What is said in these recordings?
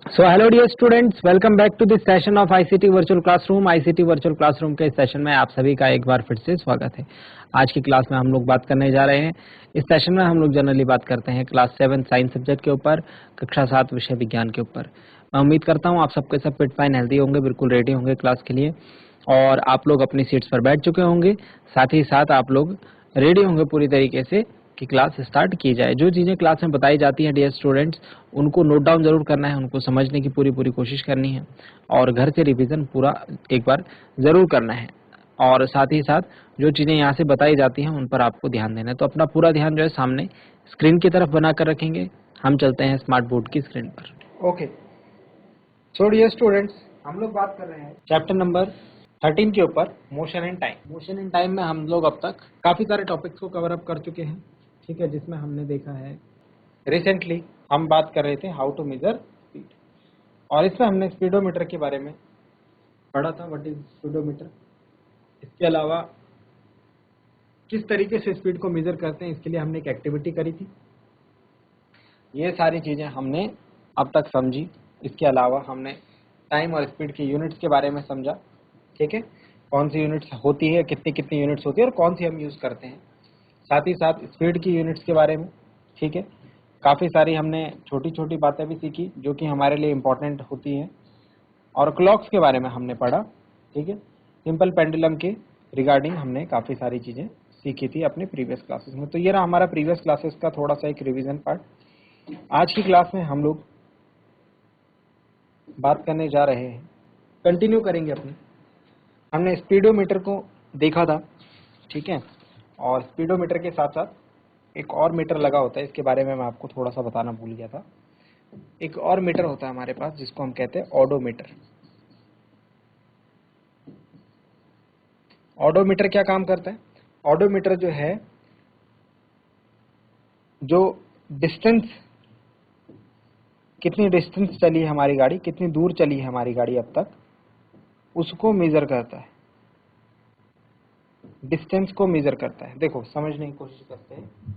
Hello dear students, welcome back to this session of ICT virtual classroom. ICT virtual classroom के इस session में आप सभी का एक बार फिर से स्वागत है। आज की क्लास में हम लोग बात करने जा रहे हैं। इस सेशन में हम लोग जनरली बात करते हैं क्लास 7 साइंस सब्जेक्ट के ऊपर, कक्षा 7 विषय विज्ञान के ऊपर। मैं उम्मीद करता हूँ आप सबके सब फिट फाइन हेल्दी होंगे, बिल्कुल रेडी होंगे क्लास के लिए, और आप लोग अपनी सीट्स पर बैठ चुके होंगे। साथ ही साथ आप लोग रेडी होंगे पूरी तरीके से कि क्लास स्टार्ट की जाए। जो चीज़ें क्लास में बताई जाती हैं डियर स्टूडेंट्स, उनको नोट डाउन जरूर करना है, उनको समझने की पूरी पूरी कोशिश करनी है और घर से रिवीजन पूरा एक बार जरूर करना है। और साथ ही साथ जो चीज़ें यहाँ से बताई जाती हैं उन पर आपको ध्यान देना है। तो अपना पूरा ध्यान जो है सामने स्क्रीन की तरफ बनाकर रखेंगे। हम चलते हैं स्मार्ट बोर्ड की स्क्रीन पर। ओके, सो डियर स्टूडेंट्स, हम लोग बात कर रहे हैं चैप्टर नंबर 13 के ऊपर, motion and time. Motion and time में हम लोग अब तक काफी सारे टॉपिक्स को कवर अप कर चुके हैं, ठीक है, जिसमें हमने देखा है रिसेंटली हम बात कर रहे थे हाउ टू मेजर स्पीड, और इसमें हमने स्पीडोमीटर के बारे में पढ़ा था, व्हाट इज स्पीडोमीटर। इसके अलावा किस तरीके से स्पीड को मेजर करते हैं, इसके लिए हमने एक एक्टिविटी करी थी। ये सारी चीजें हमने अब तक समझी। इसके अलावा हमने टाइम और स्पीड की यूनिट्स के बारे में समझा, ठीक है, कौन सी यूनिट्स होती है, कितनी कितनी यूनिट्स होती है और कौन सी हम यूज करते हैं। साथ ही साथ स्पीड की यूनिट्स के बारे में, ठीक है, काफ़ी सारी हमने छोटी छोटी बातें भी सीखी जो कि हमारे लिए इम्पोर्टेंट होती हैं। और क्लॉक्स के बारे में हमने पढ़ा, ठीक है, सिंपल पेंडुलम के रिगार्डिंग हमने काफ़ी सारी चीज़ें सीखी थी अपने प्रीवियस क्लासेस में। तो ये रहा हमारा प्रीवियस क्लासेस का थोड़ा सा एक रिवीजन पार्ट। आज की क्लास में हम लोग बात करने जा रहे हैं, कंटिन्यू करेंगे अपने। हमने स्पीडोमीटर को देखा था, ठीक है, और स्पीडोमीटर के साथ साथ एक और मीटर लगा होता है, इसके बारे में मैं आपको थोड़ा सा बताना भूल गया था। एक और मीटर होता है हमारे पास जिसको हम कहते हैं ऑडोमीटर। ऑडोमीटर क्या काम करता है? ऑडोमीटर जो है, जो डिस्टेंस, कितनी डिस्टेंस चली है हमारी गाड़ी, कितनी दूर चली है हमारी गाड़ी अब तक, उसको मेजर करता है, डिस्टेंस को मेजर करता है। देखो समझने की कोशिश करते हैं।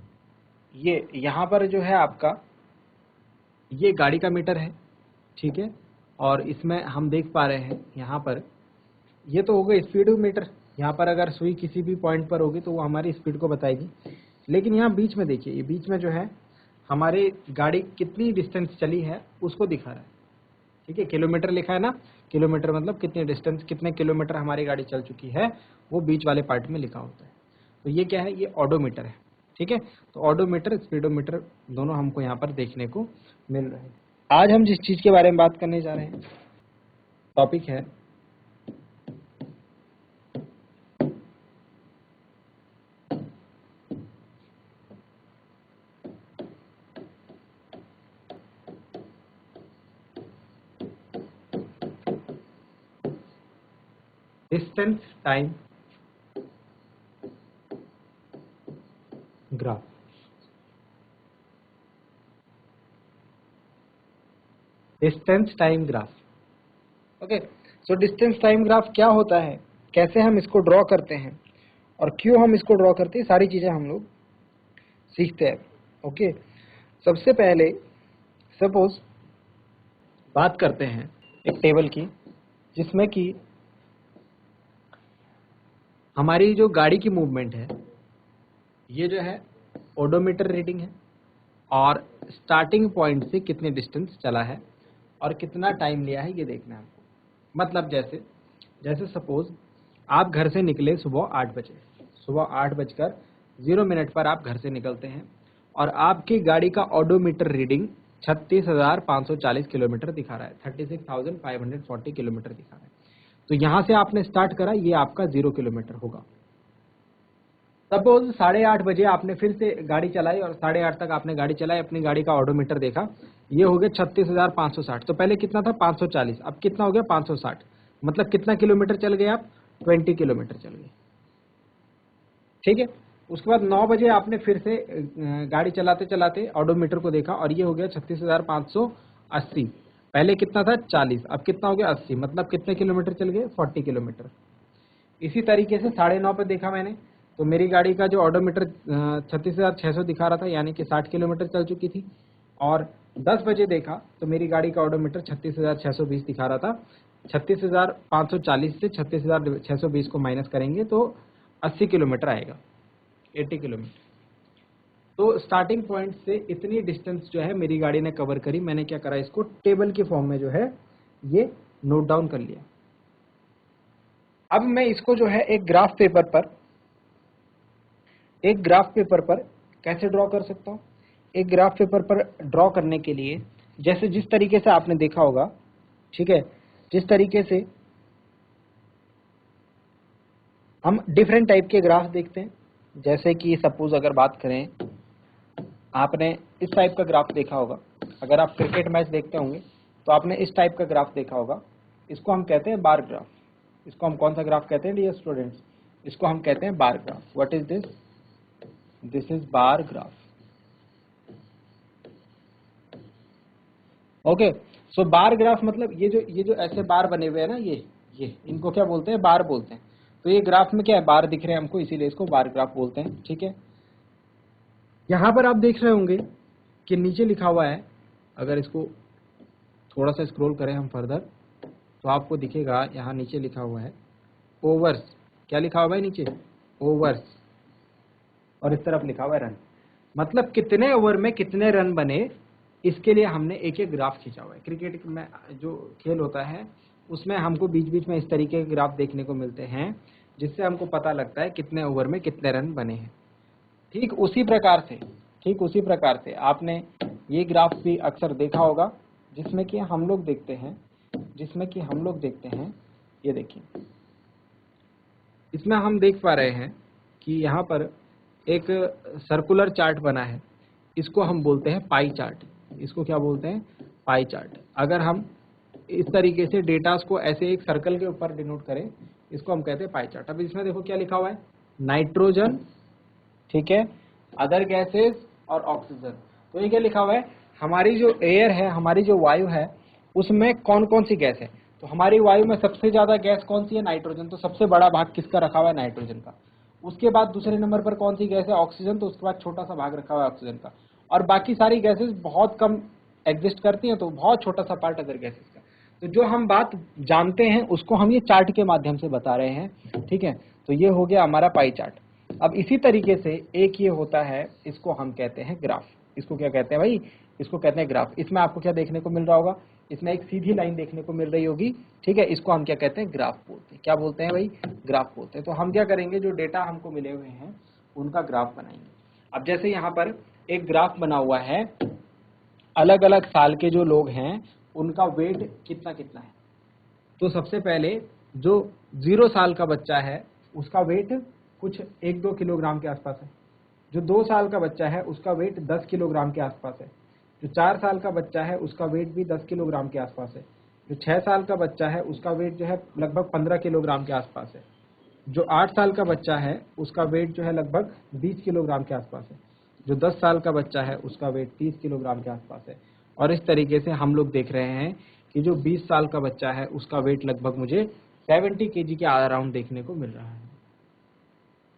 ये यहाँ पर जो है आपका, ये गाड़ी का मीटर है, ठीक है, और इसमें हम देख पा रहे हैं यहाँ पर, ये तो हो गया स्पीडोमीटर। यहाँ पर अगर सुई किसी भी पॉइंट पर होगी तो वो हमारी स्पीड को बताएगी। लेकिन यहाँ बीच में देखिए, ये बीच में जो है हमारी गाड़ी कितनी डिस्टेंस चली है उसको दिखा रहा है, ठीक है, किलोमीटर लिखा है ना, किलोमीटर मतलब कितनी डिस्टेंस, कितने किलोमीटर हमारी गाड़ी चल चुकी है, वो बीच वाले पार्ट में लिखा होता है। तो ये क्या है? ये ऑडोमीटर है, ठीक है। तो ऑडोमीटर, स्पीडोमीटर दोनों हमको यहाँ पर देखने को मिल रहे हैं। आज हम जिस चीज के बारे में बात करने जा रहे हैं, टॉपिक है distance time graph. Distance time graph, okay. So distance time graph क्या होता है, कैसे हम इसको ड्रॉ करते हैं और क्यों हम इसको ड्रॉ करते हैं, सारी चीजें हम लोग सीखते हैं, ओके। सबसे पहले सपोज बात करते हैं एक टेबल की, जिसमें कि हमारी जो गाड़ी की मूवमेंट है, ये जो है ओडोमीटर रीडिंग है, और स्टार्टिंग पॉइंट से कितने डिस्टेंस चला है और कितना टाइम लिया है ये देखना है हमको। मतलब जैसे जैसे सपोज आप घर से निकले सुबह 8 बजे, सुबह 8:0 पर आप घर से निकलते हैं और आपकी गाड़ी का ऑडोमीटर रीडिंग 36,540 किलोमीटर दिखा रहा है, 36,540 किलोमीटर दिखा रहा है। तो यहां से आपने स्टार्ट करा, ये आपका 0 किलोमीटर होगा। सपोज 8:30 बजे आपने फिर से गाड़ी चलाई और 8:30 तक आपने गाड़ी चलाई, अपनी गाड़ी का ऑडोमीटर देखा, ये हो गया 36,560। तो पहले कितना था? 540, अब कितना हो गया? 560। मतलब कितना किलोमीटर चल गए आप? 20 किलोमीटर चल गए, ठीक है। उसके बाद 9 बजे आपने फिर से गाड़ी चलाते चलाते ऑडोमीटर को देखा और ये हो गया 36,580। पहले कितना था? 40, अब कितना हो गया? 80। मतलब कितने किलोमीटर चल गए? 40 किलोमीटर। इसी तरीके से 9:30 पे देखा मैंने, तो मेरी गाड़ी का जो ऑडोमीटर 36,600 दिखा रहा था, यानी कि 60 किलोमीटर चल चुकी थी। और 10 बजे देखा तो मेरी गाड़ी का ऑडोमीटर 36,620 दिखा रहा था। 36,540 से 36,620 को माइनस करेंगे तो 80 किलोमीटर आएगा, 80 किलोमीटर। तो स्टार्टिंग पॉइंट से इतनी डिस्टेंस जो है मेरी गाड़ी ने कवर करी। मैंने क्या करा, इसको टेबल के फॉर्म में जो है ये नोट डाउन कर लिया। अब मैं इसको जो है एक ग्राफ पेपर पर कैसे ड्रॉ कर सकता हूँ। एक ग्राफ पेपर पर ड्रॉ करने के लिए जैसे जिस तरीके से आपने देखा होगा, ठीक है, जिस तरीके से हम डिफरेंट टाइप के ग्राफ देखते हैं, जैसे कि सपोज अगर बात करें, आपने इस टाइप का ग्राफ देखा होगा। अगर आप क्रिकेट मैच देखते होंगे तो आपने इस टाइप का ग्राफ देखा होगा। इसको हम कहते हैं बार ग्राफ। इसको हम कौन सा ग्राफ कहते हैं डियर स्टूडेंट्स? इसको हम कहते हैं bar graph. What is this? This is bar graph. Okay, so bar graph मतलब ये जो ऐसे बार बने हुए हैं ना, ये इनको क्या बोलते हैं? बार बोलते हैं। तो ये ग्राफ में क्या है, बार दिख रहे हैं हमको, इसीलिए इसको बार ग्राफ बोलते हैं। ठीक है, यहां पर आप देख रहे होंगे कि नीचे लिखा हुआ है, अगर इसको थोड़ा सा स्क्रॉल करें हम फर्दर तो आपको दिखेगा यहाँ नीचे लिखा हुआ है ओवर्स। क्या लिखा हुआ है नीचे? ओवर्स। और इस तरफ लिखा हुआ है रन। मतलब कितने ओवर में कितने रन बने, इसके लिए हमने एक एक ग्राफ खींचा हुआ है। क्रिकेट में जो खेल होता है उसमें हमको बीच बीच में इस तरीके के ग्राफ देखने को मिलते हैं, जिससे हमको पता लगता है कितने ओवर में कितने रन बने हैं। ठीक उसी प्रकार से आपने ये ग्राफ भी अक्सर देखा होगा, जिसमें कि हम लोग देखते हैं, ये देखिए, इसमें हम देख पा रहे हैं कि यहाँ पर एक सर्कुलर चार्ट बना है। इसको हम बोलते हैं पाई चार्ट। इसको क्या बोलते हैं? Pie chart. अगर हम इस तरीके से डेटास को ऐसे एक सर्कल के ऊपर डिनोट करें, इसको हम कहते हैं पाई चार्ट। अब इसमें देखो क्या लिखा हुआ है, नाइट्रोजन, ठीक है, अदर गैसेस और ऑक्सीजन। तो ये क्या लिखा हुआ है, हमारी जो एयर है, हमारी जो वायु है, उसमें कौन कौन सी गैस है। तो हमारी वायु में सबसे ज्यादा गैस कौन सी है? नाइट्रोजन। तो सबसे बड़ा भाग किसका रखा हुआ है? नाइट्रोजन का। उसके बाद दूसरे नंबर पर कौन सी गैस है? ऑक्सीजन। तो उसके बाद छोटा सा भाग रखा हुआ है ऑक्सीजन का। और बाकी सारी गैसेस बहुत कम एग्जिस्ट करती हैं, तो बहुत छोटा सा पार्ट अदर गैसेस का। तो जो हम बात जानते हैं उसको हम ये चार्ट के माध्यम से बता रहे हैं। ठीक है, तो ये हो गया हमारा पाई चार्ट। अब इसी तरीके से एक ये होता है, इसको हम कहते हैं ग्राफ। इसको क्या कहते हैं भाई? इसको कहते हैं ग्राफ। इसमें आपको क्या देखने को मिल रहा होगा? इसमें एक सीधी लाइन देखने को मिल रही होगी। ठीक है, इसको हम क्या कहते हैं? ग्राफ बोलते हैं। क्या बोलते हैं भाई? ग्राफ बोलते हैं। तो हम क्या करेंगे, जो डेटा हमको मिले हुए हैं उनका ग्राफ बनाएंगे। अब जैसे यहाँ पर एक ग्राफ बना हुआ है, अलग अलग साल के जो लोग हैं उनका वेट कितना कितना है। तो सबसे पहले जो 0 साल का बच्चा है उसका वेट कुछ 1-2 किलोग्राम के आसपास है। जो 2 साल का बच्चा है उसका वेट 10 किलोग्राम के आसपास है। जो 4 साल का बच्चा है उसका वेट भी 10 किलोग्राम के आसपास है। जो 6 साल का बच्चा है उसका वेट जो है लगभग 15 किलोग्राम के आसपास है। जो 8 साल का बच्चा है उसका वेट जो है लगभग 20 किलोग्राम के आसपास है। जो 10 साल का बच्चा है उसका वेट 30 किलोग्राम के आसपास है। और इस तरीके से हम लोग देख रहे हैं कि जो 20 साल का बच्चा है उसका वेट लगभग मुझे 70 केजी के अराउंड देखने को मिल रहा है।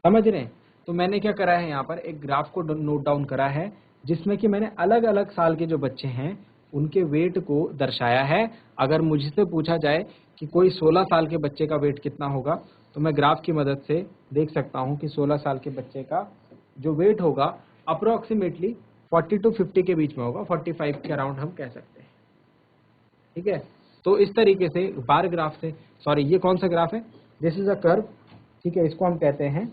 समझ रहे हैं? तो मैंने क्या करा है, यहाँ पर एक ग्राफ को नोट डाउन करा है, जिसमें कि मैंने अलग अलग साल के जो बच्चे हैं उनके वेट को दर्शाया है। अगर मुझसे पूछा जाए कि कोई 16 साल के बच्चे का वेट कितना होगा, तो मैं ग्राफ की मदद से देख सकता हूँ कि 16 साल के बच्चे का जो वेट होगा अप्रोक्सीमेटली 40 to 50 के बीच में होगा। 45 के अराउंड हम कह सकते हैं। ठीक है, तो इस तरीके से बार ग्राफ से, सॉरी ये कौन सा ग्राफ है? This is a curve. ठीक है, इसको हम कहते हैं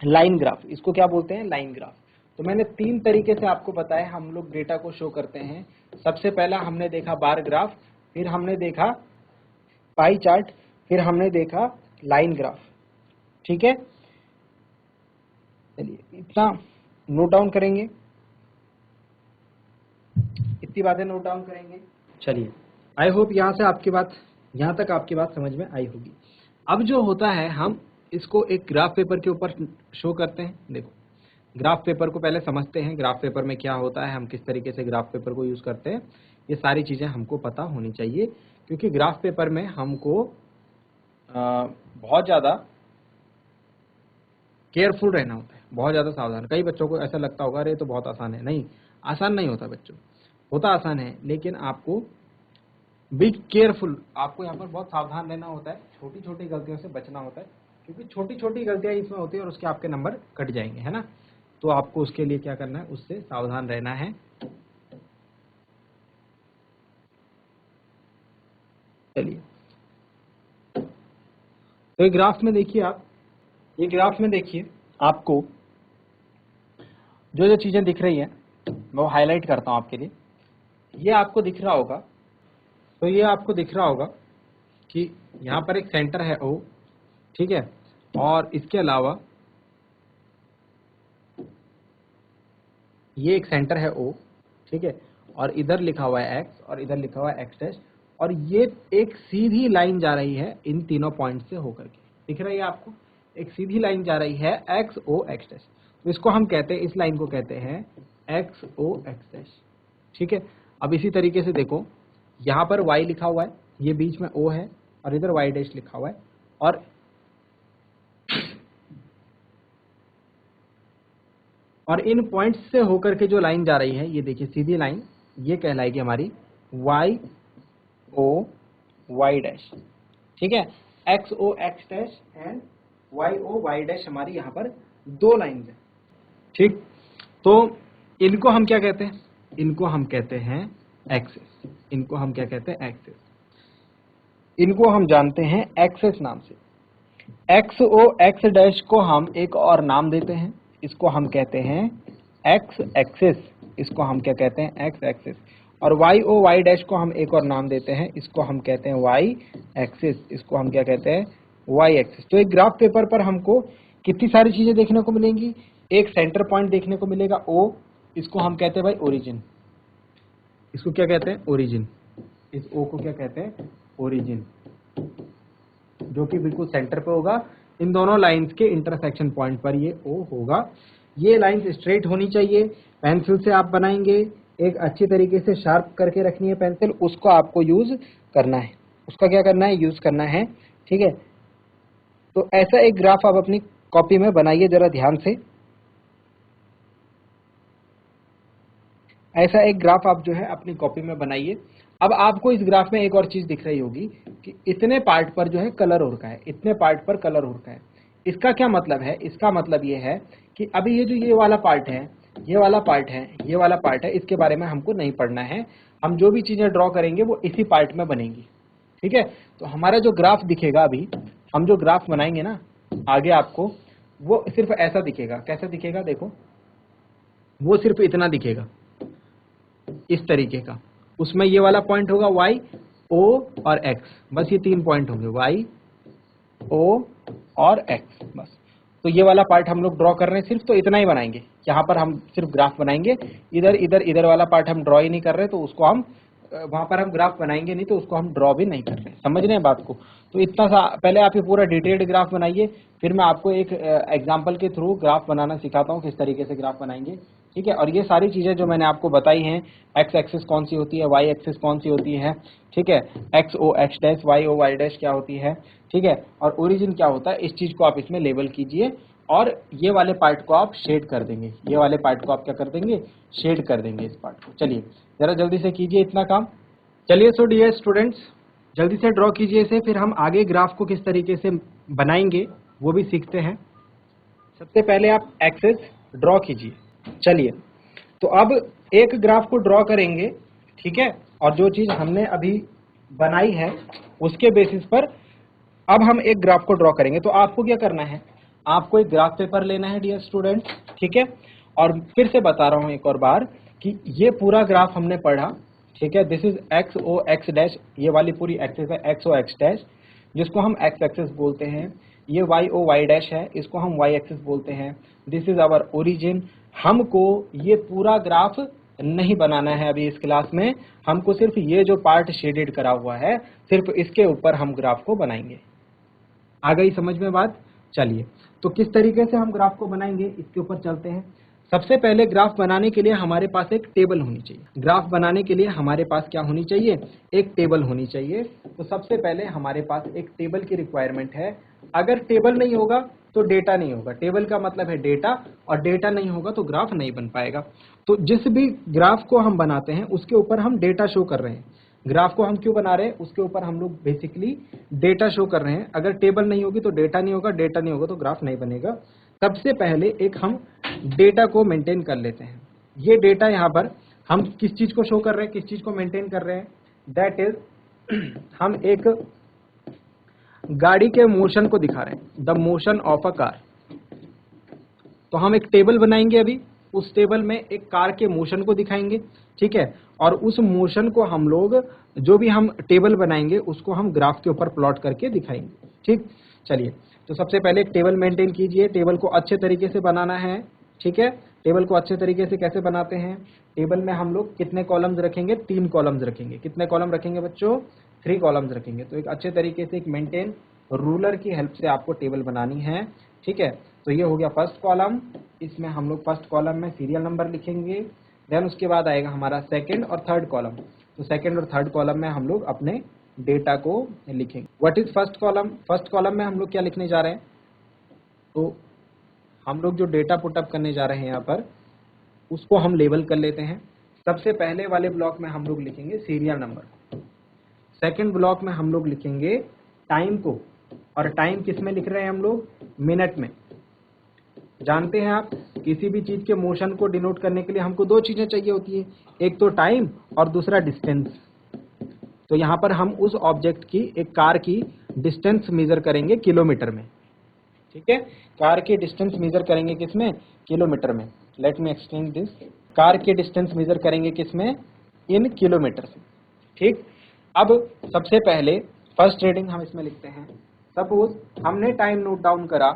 लाइन ग्राफ। इसको क्या बोलते हैं? Line graph. तो मैंने 3 तरीके से आपको बताया हम लोग डेटा को शो करते हैं। सबसे पहला हमने देखा बार ग्राफ, फिर हमने देखा पाई चार्ट, फिर हमने देखा लाइन ग्राफ। ठीक है, चलिए इतना नोट डाउन करेंगे, इतनी बातें नोट डाउन करेंगे। चलिए, आई होप यहाँ तक आपकी बात समझ में आई होगी। अब जो होता है, हम इसको एक ग्राफ पेपर के ऊपर शो करते हैं। देखो, ग्राफ पेपर को पहले समझते हैं। ग्राफ पेपर में क्या होता है, हम किस तरीके से ग्राफ पेपर को यूज करते हैं, ये सारी चीजें हमको पता होनी चाहिए। क्योंकि ग्राफ पेपर में हमको बहुत ज्यादा केयरफुल रहना होता है, बहुत ज्यादा सावधान। कई बच्चों को ऐसा लगता होगा अरे तो बहुत आसान है। नहीं, आसान नहीं होता बच्चों। होता आसान है, लेकिन आपको बी केयरफुल, आपको यहाँ पर बहुत सावधान रहना होता है, छोटी छोटी गलतियों से बचना होता है, क्योंकि छोटी छोटी गलतियां इसमें होती है और उसके आपके नंबर कट जाएंगे, है ना। तो आपको उसके लिए क्या करना है, उससे सावधान रहना है। चलिए, तो ये ग्राफ में देखिए आप, ये ग्राफ में देखिए आपको जो जो चीजें दिख रही हैं मैं वो हाईलाइट करता हूं आपके लिए। ये आपको दिख रहा होगा, तो ये आपको दिख रहा होगा कि यहाँ पर एक सेंटर है O, ठीक है, और इसके अलावा ये एक सेंटर है O, ठीक है, और इधर लिखा हुआ है X और इधर लिखा हुआ है X डैश, और ये एक सीधी लाइन जा रही है इन तीनों पॉइंट से होकर के, दिख रही है आपको, एक सीधी लाइन जा रही है X O X डैश। तो इसको हम कहते हैं, इस लाइन को कहते हैं X O X डैश, ठीक है। अब इसी तरीके से देखो, यहाँ पर Y लिखा हुआ है, ये बीच में O है और इधर Y डैश लिखा हुआ है, और इन पॉइंट्स से होकर के जो लाइन जा रही है, ये देखिए सीधी लाइन, ये कहलाएगी हमारी Y O Y डैश, ठीक है। X O X dash and Y O Y dash हमारी यहाँ पर दो लाइन है, ठीक। तो इनको हम क्या कहते हैं, इनको हम कहते हैं एक्सिस, इनको हम क्या कहते हैं, एक्सिस, इनको हम जानते हैं एक्सिस नाम से। X O X डैश को हम एक और नाम देते हैं, इसको हम कहते हैं X एक्सिस, इसको हम क्या कहते हैं, X एक्सिस। और Y O Y डैश को हम एक और नाम देते हैं, इसको हम कहते हैं Y एक्सिस, इसको हम क्या कहते हैं, Y एक्सिस। तो एक ग्राफ पेपर पर हमको कितनी सारी चीजें देखने को मिलेंगी, एक सेंटर पॉइंट देखने को मिलेगा O, इसको हम कहते हैं भाई ओरिजिन, इसको क्या कहते हैं, ओरिजिन, इस O को क्या कहते हैं, ओरिजिन, जो कि बिल्कुल सेंटर पे होगा, इन दोनों लाइंस के इंटरसेक्शन पॉइंट पर ये O होगा। ये लाइंस स्ट्रेट होनी चाहिए, पेंसिल से आप बनाएंगे, एक अच्छी तरीके से शार्प करके रखनी है पेंसिल, उसको आपको यूज करना है, उसका क्या करना है, यूज करना है, ठीक है। तो ऐसा एक ग्राफ आप अपनी कॉपी में बनाइए जरा ध्यान से, ऐसा एक ग्राफ आप जो है अपनी कॉपी में बनाइए। अब आपको इस ग्राफ में एक और चीज दिख रही होगी कि इतने पार्ट पर जो है कलर हो रखा है, इतने पार्ट पर कलर हो रखा है। इसका क्या मतलब है, इसका मतलब ये है कि अभी ये जो ये वाला पार्ट है, ये वाला पार्ट है, ये वाला पार्ट है, इसके बारे में हमको नहीं पढ़ना है, हम जो भी चीजें ड्रॉ करेंगे वो इसी पार्ट में बनेंगी, ठीक है। तो हमारा जो ग्राफ दिखेगा, अभी हम जो ग्राफ बनाएंगे ना आगे आपको, वो सिर्फ ऐसा दिखेगा, कैसा दिखेगा, देखो वो सिर्फ इतना दिखेगा, इस तरीके का। उसमें ये वाला पॉइंट होगा Y O और X, बस ये तीन पॉइंट होंगे, Y O और X, बस। तो ये वाला पार्ट हम लोग ड्रॉ कर रहे हैं, सिर्फ तो इतना ही बनाएंगे, यहाँ पर हम सिर्फ ग्राफ बनाएंगे, इधर इधर इधर वाला पार्ट हम ड्रॉ ही नहीं कर रहे, तो उसको हम वहां पर हम ग्राफ बनाएंगे नहीं, तो उसको हम ड्रॉ भी नहीं कर रहे, समझ रहे हैं बात को। तो इतना सा पहले आप ये पूरा डिटेल्ड ग्राफ बनाइए, फिर मैं आपको एक एग्जाम्पल के थ्रू ग्राफ बनाना सिखाता हूँ, किस तरीके से ग्राफ बनाएंगे, ठीक है। और ये सारी चीजें जो मैंने आपको बताई हैं, एक्स एक्सिस कौन सी होती है, वाई एक्सिस कौन सी होती है, ठीक है, X O X dash, Y O Y dash क्या होती है, ठीक है, और ओरिजिन क्या होता है, इस चीज को आप इसमें लेबल कीजिए, और ये वाले पार्ट को आप शेड कर देंगे, ये वाले पार्ट को आप क्या कर देंगे, शेड कर देंगे इस पार्ट को। चलिए जरा जल्दी से कीजिए इतना काम। चलिए, सो डियर स्टूडेंट्स, जल्दी से ड्रॉ कीजिए इसे, फिर हम आगे ग्राफ को किस तरीके से बनाएंगे वो भी सीखते हैं। सबसे पहले आप एक्सिस ड्रॉ कीजिए। चलिए, तो अब एक ग्राफ को ड्रॉ करेंगे, ठीक है, और जो चीज हमने अभी बनाई है उसके बेसिस पर अब हम एक ग्राफ को ड्रॉ करेंगे। तो आपको क्या करना है, आपको एक ग्राफ पेपर लेना है डियर स्टूडेंट, ठीक है। और फिर से बता रहा हूं एक और बार कि ये पूरा ग्राफ हमने पढ़ा, ठीक है, this is X O X dash, ये वाली पूरी एक्सिस है एक्स ओ एक्स डैश, जिसको हम एक्स एक्सिस बोलते हैं। ये वाई ओ वाई डैश है, इसको हम वाई एक्सिस बोलते हैं। This is our origin. हमको ये पूरा ग्राफ नहीं बनाना है अभी इस क्लास में, हमको सिर्फ ये जो पार्ट शेडेड करा हुआ है, सिर्फ इसके ऊपर हम ग्राफ को बनाएंगे। आ गई समझ में बात? चलिए, तो किस तरीके से हम ग्राफ को बनाएंगे इसके ऊपर चलते हैं। सबसे पहले ग्राफ बनाने के लिए हमारे पास एक टेबल होनी चाहिए। ग्राफ बनाने के लिए हमारे पास क्या होनी चाहिए, एक टेबल होनी चाहिए। तो सबसे पहले हमारे पास एक टेबल की रिक्वायरमेंट है। अगर टेबल नहीं होगा तो डेटा नहीं होगा। टेबल का मतलब है डेटा, और डेटा नहीं होगा तो ग्राफ नहीं बन पाएगा। तो जिस भी ग्राफ को हम बनाते हैं उसके ऊपर हम डेटा शो कर रहे हैं। ग्राफ को हम क्यों बना रहे हैं, उसके ऊपर हम लोग बेसिकली डेटा शो कर रहे हैं। अगर टेबल नहीं होगी तो डेटा नहीं होगा, डेटा नहीं होगा तो ग्राफ नहीं बनेगा। सबसे पहले एक हम डेटा को मेंटेन कर लेते हैं। ये डेटा यहाँ पर हम किस चीज को शो कर रहे हैं, किस चीज को मेंटेन कर रहे हैं, दैट इज हम एक गाड़ी के मोशन को दिखा रहे हैं, the motion of a car. तो हम एक टेबल बनाएंगे अभी, उस टेबल में एक कार के मोशन को दिखाएंगे, ठीक है, और उस मोशन को हम लोग जो भी हम टेबल बनाएंगे उसको हम ग्राफ के ऊपर प्लॉट करके दिखाएंगे। ठीक, चलिए, तो सबसे पहले एक टेबल मेंटेन कीजिए। टेबल को अच्छे तरीके से बनाना है, ठीक है। टेबल को अच्छे तरीके से कैसे बनाते हैं, टेबल में हम लोग कितने कॉलम्स रखेंगे, 3 कॉलम्स रखेंगे। कितने कॉलम रखेंगे बच्चों, 3 कॉलम्स रखेंगे। तो एक अच्छे तरीके से एक मेंटेन रूलर की हेल्प से आपको टेबल बनानी है, ठीक है। तो ये हो गया फर्स्ट कॉलम, इसमें हम लोग फर्स्ट कॉलम में सीरियल नंबर लिखेंगे। देन उसके बाद आएगा हमारा सेकंड और थर्ड कॉलम। तो सेकंड और थर्ड कॉलम में हम लोग अपने डेटा को लिखेंगे। What is first column, first column में हम लोग क्या लिखने जा रहे हैं, तो हम लोग जो डेटा पुटअप करने जा रहे हैं यहाँ पर उसको हम लेबल कर लेते हैं। सबसे पहले वाले ब्लॉक में हम लोग लिखेंगे सीरियल नंबर, सेकंड ब्लॉक में हम लोग लिखेंगे टाइम को, और टाइम किस में लिख रहे हैं हम लोग, मिनट में। जानते हैं आप, किसी भी चीज के मोशन को डिनोट करने के लिए हमको 2 चीजें चाहिए होती है, एक तो टाइम और दूसरा डिस्टेंस। तो यहाँ पर हम उस ऑब्जेक्ट की, एक कार की डिस्टेंस मेजर करेंगे किलोमीटर में, ठीक है। कार की डिस्टेंस मेजर करेंगे किसमें, किलोमीटर में। Let me explain this, car की डिस्टेंस मेजर करेंगे किसमें, इन किलोमीटर से, ठीक। अब सबसे पहले फर्स्ट रीडिंग हम इसमें लिखते हैं। सपोज हमने टाइम नोट डाउन करा,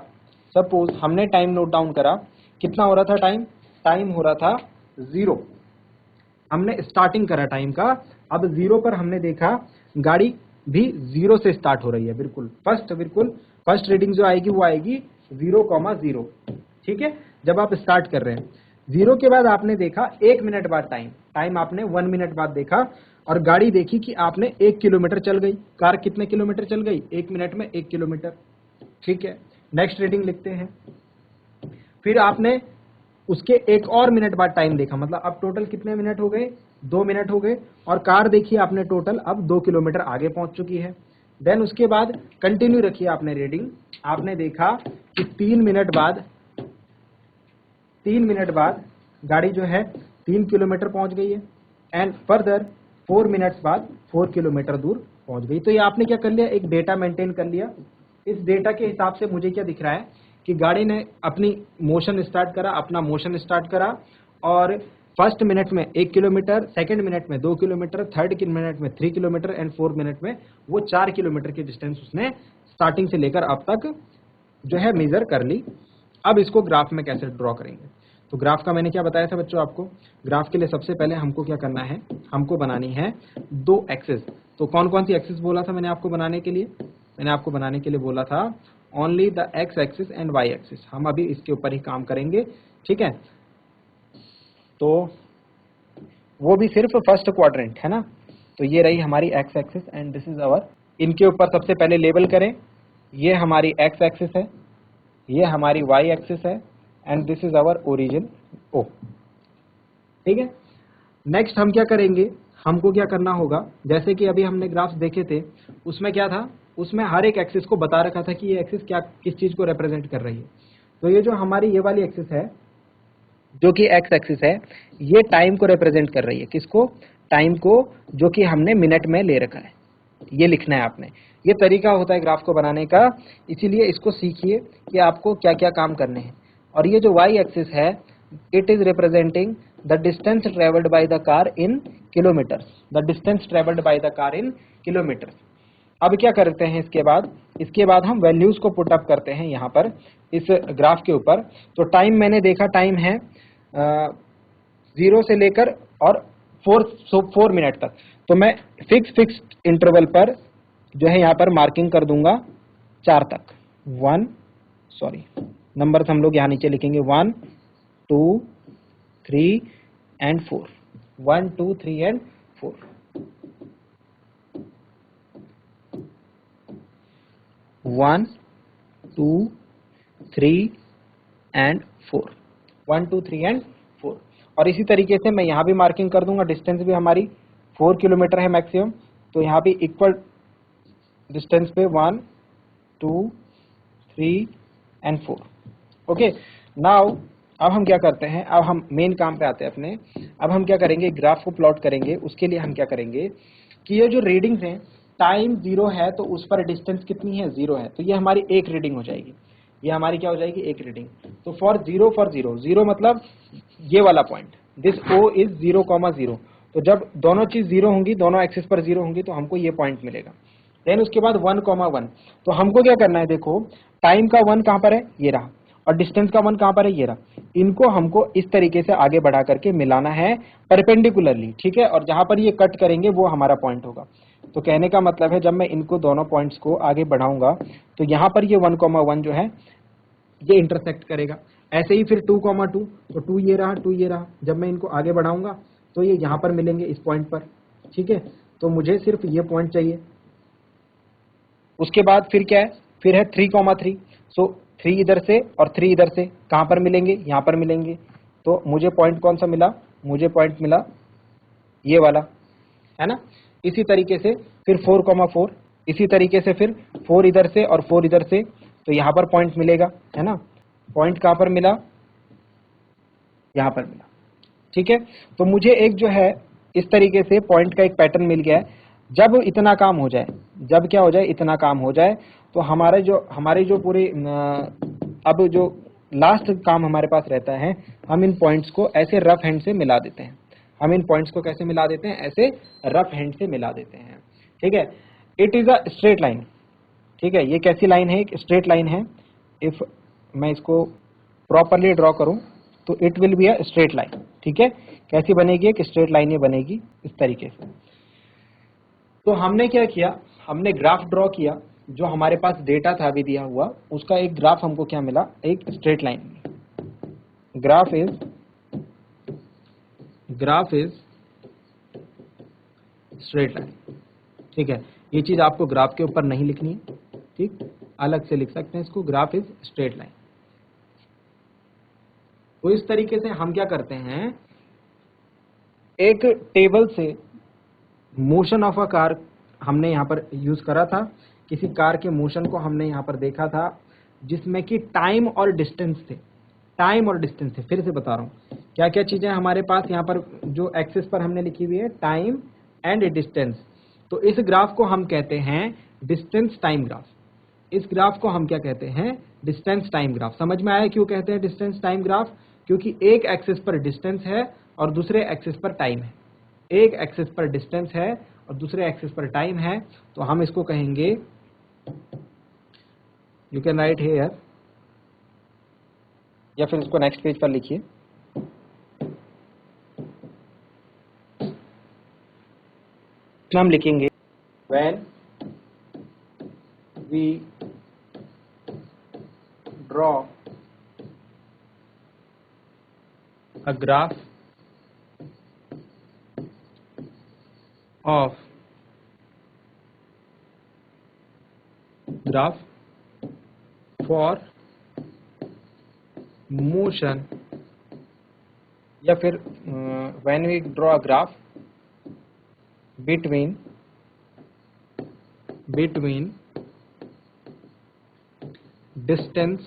सपोज हमने टाइम नोट डाउन करा, कितना हो रहा था टाइम, टाइम हो रहा था 0। हमने स्टार्टिंग करा टाइम का, अब 0 पर हमने देखा गाड़ी भी 0 से स्टार्ट हो रही है, बिल्कुल फर्स्ट रीडिंग जो आएगी वो आएगी 0,0, ठीक है। जब आप स्टार्ट कर रहे हैं 0 के बाद आपने देखा 1 मिनट बाद टाइम आपने 1 मिनट बाद देखा, और गाड़ी देखी कि आपने 1 किलोमीटर चल गई। कार कितने किलोमीटर चल गई, 1 मिनट में 1 किलोमीटर, ठीक है। नेक्स्ट रीडिंग लिखते हैं। फिर आपने उसके 1 और मिनट बाद टाइम देखा, मतलब अब टोटल कितने मिनट हो गए, 2 मिनट हो गए, और कार देखी आपने टोटल अब 2 किलोमीटर आगे पहुंच चुकी है। देन उसके बाद कंटिन्यू रखिए आपने रीडिंग, आपने देखा कि 3 मिनट बाद गाड़ी जो है 3 किलोमीटर पहुंच गई है, एंड फर्दर 4 मिनट्स बाद 4 किलोमीटर दूर पहुंच गई। तो ये आपने क्या कर लिया, एक डेटा मेंटेन कर लिया। इस डेटा के हिसाब से मुझे क्या दिख रहा है कि गाड़ी ने अपनी मोशन स्टार्ट करा, अपना मोशन स्टार्ट करा, और फर्स्ट मिनट में 1 किलोमीटर, सेकंड मिनट में 2 किलोमीटर, थर्ड मिनट में 3 किलोमीटर, एंड फोर्थ मिनट में वो 4 किलोमीटर की डिस्टेंस उसने स्टार्टिंग से लेकर अब तक जो है मेजर कर ली। अब इसको ग्राफ में कैसे ड्रॉ करेंगे, तो ग्राफ का मैंने क्या बताया था बच्चों आपको, ग्राफ के लिए सबसे पहले हमको क्या करना है, हमको बनानी है 2 एक्सिस। तो कौन कौन सी एक्सिस बोला था मैंने आपको बनाने के लिए, मैंने आपको बनाने के लिए बोला था only the X axis and Y axis. हम अभी इसके ऊपर ही काम करेंगे, ठीक है। तो वो भी सिर्फ फर्स्ट क्वाड्रेंट है ना। तो ये रही हमारी X axis and this is our, इनके ऊपर सबसे पहले लेबल करें, ये हमारी एक्स एक्सिस है, ये हमारी वाई एक्सिस है, and this is our origin O, ठीक है। नेक्स्ट हम क्या करेंगे, हमको क्या करना होगा, जैसे कि अभी हमने ग्राफ्स देखे थे उसमें क्या था, उसमें हर एक एक्सिस को बता रखा था कि ये एक्सिस क्या किस चीज को रिप्रेजेंट कर रही है। तो ये जो हमारी ये वाली एक्सिस है जो कि एक्स एक्सिस है, ये टाइम को रिप्रेजेंट कर रही है, किसको, टाइम को, जो कि हमने मिनट में ले रखा है। ये लिखना है आपने, ये तरीका होता है ग्राफ को बनाने का, इसीलिए इसको सीखिए कि आपको क्या क्या काम करने हैं। और ये जो वाई एक्सिस है, it is representing the distance travelled by the car in kilometres, the distance travelled by the car in kilometres. अब क्या करते हैं इसके बाद हम वैल्यूज को पुट अप करते हैं यहाँ पर इस ग्राफ के ऊपर। तो टाइम मैंने देखा, टाइम है 0 से लेकर और 4 मिनट तक। तो मैं फिक्स इंटरवल पर जो है यहाँ पर मार्किंग कर दूंगा 4 तक। नंबर हम लोग यहाँ नीचे लिखेंगे 1 2 3 एंड 4, 1 2 3 एंड 4। 1 2 3 and 4, 1 2 3 and 4। और इसी तरीके से मैं यहाँ भी मार्किंग कर दूंगा, डिस्टेंस भी हमारी 4 किलोमीटर है मैक्सिमम, तो यहाँ भी इक्वल डिस्टेंस पे 1 2 3 एंड 4। ओके, नाउ अब हम क्या करते हैं, अब हम मेन काम पे आते हैं अपने। अब हम क्या करेंगे, ग्राफ को प्लॉट करेंगे। उसके लिए हम क्या करेंगे कि ये जो रीडिंग्स हैं, टाइम 0 है तो उस पर डिस्टेंस कितनी है, 0 है, तो ये हमारी एक रीडिंग हो जाएगी, ये हमारी क्या हो जाएगी, एक रीडिंग। तो फॉर जीरो, जीरो मतलब ये वाला पॉइंट, दिस O इज 0,0। तो जब दोनों चीज 0 होंगी, दोनों एक्सिस पर 0 होंगी, तो हमको ये पॉइंट मिलेगा। देन उसके बाद 1,1, तो हमको क्या करना है, देखो टाइम का 1 कहां पर है, ये रहा, और डिस्टेंस का 1 कहां पर है, ये रहा। इनको हमको इस तरीके से आगे बढ़ा करके मिलाना है परपेंडिकुलरली, ठीक है, और जहां पर ये कट करेंगे वो हमारा पॉइंट होगा। तो कहने का मतलब है, जब मैं इनको दोनों पॉइंट्स को आगे बढ़ाऊंगा तो यहां पर ये 1,1 जो है ये इंटरसेक्ट करेगा। ऐसे ही फिर 2,2, तो 2 ये रहा, 2 ये रहा, जब मैं इनको आगे बढ़ाऊंगा तो ये यहां पर मिलेंगे इस पॉइंट पर, ठीक है। तो मुझे सिर्फ ये पॉइंट चाहिए। उसके बाद फिर क्या है, फिर है 3,3, सो 3 इधर से और 3 इधर से कहां पर मिलेंगे, यहां पर मिलेंगे। तो मुझे पॉइंट कौन सा मिला, मुझे पॉइंट मिला ये वाला, है ना। इसी तरीके से फिर 4,4, इसी तरीके से फिर 4 इधर से और 4 इधर से, तो यहां पर पॉइंट मिलेगा, है ना। पॉइंट कहां पर मिला, यहां पर मिला, ठीक है। तो मुझे एक जो है इस तरीके से पॉइंट का एक पैटर्न मिल गया है। जब इतना काम हो जाए, जब क्या हो जाए, इतना काम हो जाए, तो हमारे जो पूरे अब जो लास्ट काम हमारे पास रहता है, हम इन पॉइंट्स को ऐसे रफ हैंड से मिला देते हैं। हम इन पॉइंट्स को कैसे मिला देते हैं, ऐसे रफ हैंड से मिला देते हैं, ठीक है। It is a straight line, ठीक है। ये कैसी लाइन है, एक स्ट्रेट लाइन है। इफ मैं इसको प्रॉपरली ड्रॉ करूं तो it will be a straight line, ठीक है। कैसी बनेगी, एक स्ट्रेट लाइन ये बनेगी इस तरीके से। तो हमने क्या किया, हमने ग्राफ ड्रॉ किया, जो हमारे पास डेटा था अभी दिया हुआ, उसका एक ग्राफ हमको क्या मिला, एक straight line. Graph is straight line, ठीक है। ये चीज आपको ग्राफ के ऊपर नहीं लिखनी है, ठीक, अलग से लिख सकते हैं इसको, ग्राफ इज स्ट्रेट लाइन। तो इस तरीके से हम क्या करते हैं, एक टेबल से मोशन ऑफ अ कार हमने यहाँ पर यूज करा था, किसी कार के मोशन को हमने यहाँ पर देखा था, जिसमें कि टाइम और डिस्टेंस थे, टाइम और डिस्टेंस थे। फिर से बता रहा हूँ क्या क्या चीजें हमारे पास यहाँ पर जो एक्सिस पर हमने लिखी हुई है, टाइम एंड डिस्टेंस। तो इस ग्राफ को हम कहते हैं डिस्टेंस टाइम ग्राफ। इस ग्राफ को हम क्या कहते हैं, डिस्टेंस टाइम ग्राफ। समझ में आया क्यों कहते हैं डिस्टेंस टाइम ग्राफ, क्योंकि एक एक्सिस पर डिस्टेंस है और दूसरे एक्सिस पर टाइम है। एक एक्सिस पर डिस्टेंस है और दूसरे एक्सिस पर टाइम है, तो हम इसको कहेंगे, यू कैन राइट हियर, या फिर इसको नेक्स्ट पेज पर लिखिए। हम लिखेंगे when we draw a graph of for motion, या फिर when we draw a graph between distance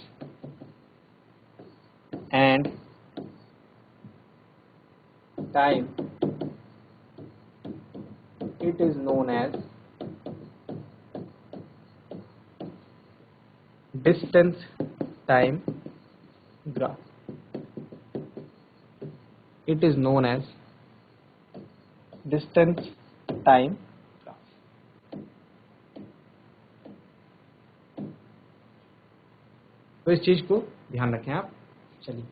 and time, it is known as distance time graph. It is known as distance time graph. तो इस चीज को ध्यान रखें आप। चलिए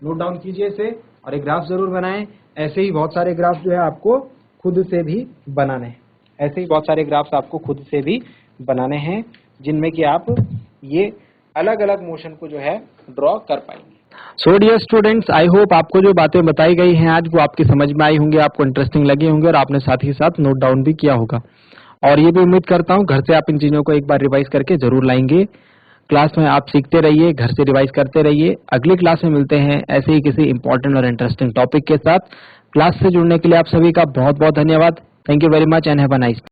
नोट डाउन कीजिए इसे और एक ग्राफ जरूर बनाएं। ऐसे ही बहुत सारे ग्राफ जो है आपको खुद से भी बनाने हैं, ऐसे ही बहुत सारे ग्राफ्स आपको खुद से भी बनाने हैं, जिनमें कि आप ये अलग अलग मोशन को जो है ड्रॉ कर पाएंगे। So dear students, I hope आपको जो बातें बताई गई हैं आज वो आपकी समझ में आई होंगी, आपको इंटरेस्टिंग लगी होंगी और आपने साथ ही साथ नोट डाउन भी किया होगा। और ये भी उम्मीद करता हूँ घर से आप इन चीजों को एक बार रिवाइज करके जरूर लाएंगे। क्लास में आप सीखते रहिए, घर से रिवाइज करते रहिए। अगली क्लास में मिलते हैं ऐसे ही किसी इंपॉर्टेंट और इंटरेस्टिंग टॉपिक के साथ। क्लास से जुड़ने के लिए आप सभी का बहुत बहुत धन्यवाद। Thank you very much and have a nice day.